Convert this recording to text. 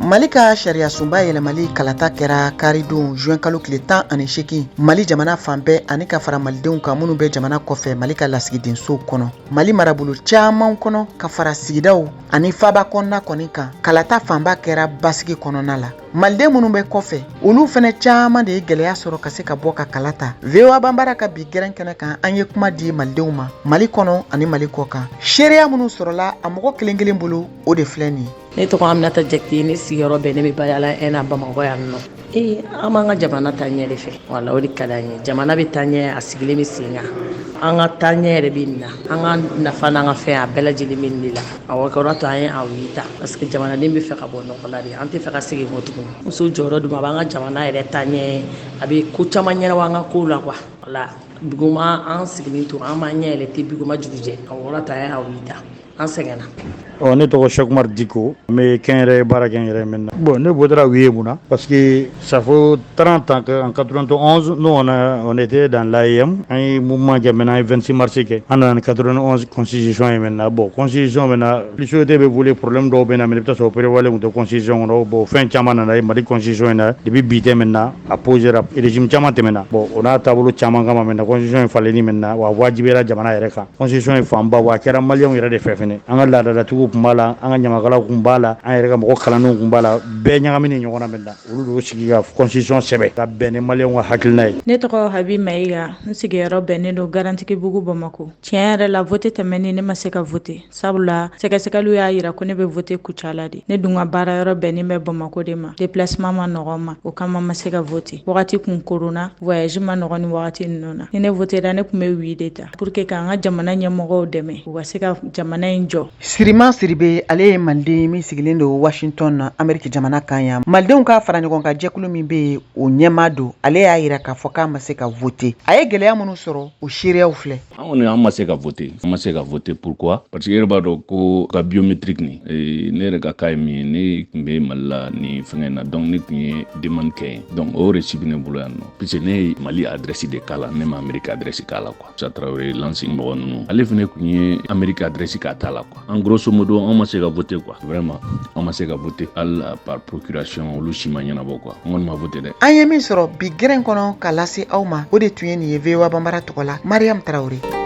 Mali ka sariya sunba yɛlɛmali kalata kɛra karidon juin kalo tile 18 Mali jamana fan bɛɛ ani ka fara malidenw kan minnu bɛ jamana kɔfɛ Mali ka lasigidenso kɔnɔ. Mali marabolo caman kɔnɔ ka fara sigidaw ani faba kɔnɔna kɔni kan kalata fanba kɛra basigi kɔnɔna la. Maliden minnu bɛ kɔfɛ olu fɛnɛ caman de ye gɛlɛya sɔrɔ ka se ka bɔ ka kalata. VOA Banbara ka bi gɛrɛn kɛnɛ kan an ye kuma di malidenw ma Mali kɔnɔ ani Mali kɔ kan. Seereya minnu sɔrɔla a mɔgɔ kelen kelen bolo o de filɛ nin ye. Ne tɔgɔ Aminata Jakite, ne sigiyɔrɔ bɛn ne bɛ Bayala ENA Bamakɔ yan nɔ. An b'an ka jamana taa ɲɛ de fɛ. Wala o de ka d'an ye. Jamana bɛ taa ɲɛ a sigilen bɛ sen kan. An ka taa ɲɛ yɛrɛ bɛ nin na. An ka nafa n'an ka fɛn a bɛɛ lajɛlen bɛ nin de la. Awɔ kɔrɔ to an ye a wuli ta parce que jamanaden bɛ fɛ ka bɔ nɔgɔ la de. An tɛ fɛ ka segin kɔ tuguni. Muso jɔyɔrɔ dun a b'an ka jamana yɛrɛ taa ɲɛ a bɛ ko caman ɲɛnabɔ an ka kow la quoi. Wala Buguma an sigilen to an b'an ɲɛ yɛlɛ tɛ Buguma jugujɛ. A wɔrɔ ta an ye a wuli ta. An sɛgɛnna. Ne tɔgɔ Cheikh Diko, mais kɛnyɛrɛ baara kɛ n yɛrɛ maintenant. Bon, ne voudrais oui mun parce que ça fait 30 ans qu'en 91 nous on était dans l'AIM, un mouvement qui a maintenant 26 mars que en 91 constitution est maintenant bon constitution maintenant les choses étaient voulu problème do bena mais peut-être opérer wala de constitution no bon fin chama na mari constitution na depuis bité maintenant à poser régime chama maintenant bon on a tableau chama kama maintenant constitution fallait ni maintenant wa wajibera jamana yɛrɛ kan constitution famba wa kɛra malien yɛrɛ de fɛ fɛnɛ an ka laada tugu kumbala an ka ɲamakala kumbala an yɛrɛ ka mɔgɔ kalanninw kumbala bɛɛ ɲagamini ɲɔgɔn na maintenant olu de sigi ka constitution sɛbɛ ka bɛn ni malien ka hakilina ye. Ne tɔgɔ Habi Mayiga, n sigiyɔrɔ bɛnnen don Garantigi bugu Bamako. Tiɲɛ yɛrɛ la vote tɛmɛni ne ma se ka vote sabula sɛgɛsɛgɛliw y'a yira ko ne bɛ vote Kucala de. Ne dun ka baara yɔrɔ bɛnnen bɛ Bamako de ma. Déplacement ma nɔgɔn ma o kama ma se ka vote. Wagati kun korona voyage ma nɔgɔn ni wagati ninnu na. Ni ne votera ne kun bɛ oui de ta pour que k'an ka jamana ɲɛmɔgɔw dɛmɛ u ka se ka jamana in jɔ. Sirima Siribe ale ye maliden min sigilen don Washington na Ameriki jamana kan yan. Malidenw ka fara ɲɔgɔn kan jɛkulu min bɛ o ɲɛma don ale y'a yira k'a fɔ k'a ma se ka vote. A ye gɛlɛya minnu sɔrɔ o seereyaw filɛ. An ma se ka vote. An ma se ka vote pourquoi? Parce que yɛrɛ b'a dɔn ko ka biométrique ni ne yɛrɛ ka cas ye min ye ne tun bɛ Mali la ni fɛngɛ na donc ne tun ye demande kɛ yen donc o reçu bɛ ne bolo yan nɔ puisque ne ye Mali adresse de k'a la ne ma Amérique adresse k'a la quoi. Musa Traoré Lansing mɔgɔ ninnu ale fana tun ye Amérique adresse k'a t'a la quoi. En grosso modo an ma se ka vote quoi vraiment an ma se ka vote hali par procuration olu si ma ɲɛnabɔ quoi an kɔni ma vote dɛ. An ye min sɔrɔ bi gɛrɛn kɔnɔ ka lase aw ma o de tun ye nin ye VOA Banbara tɔgɔ la Mariam Traoré.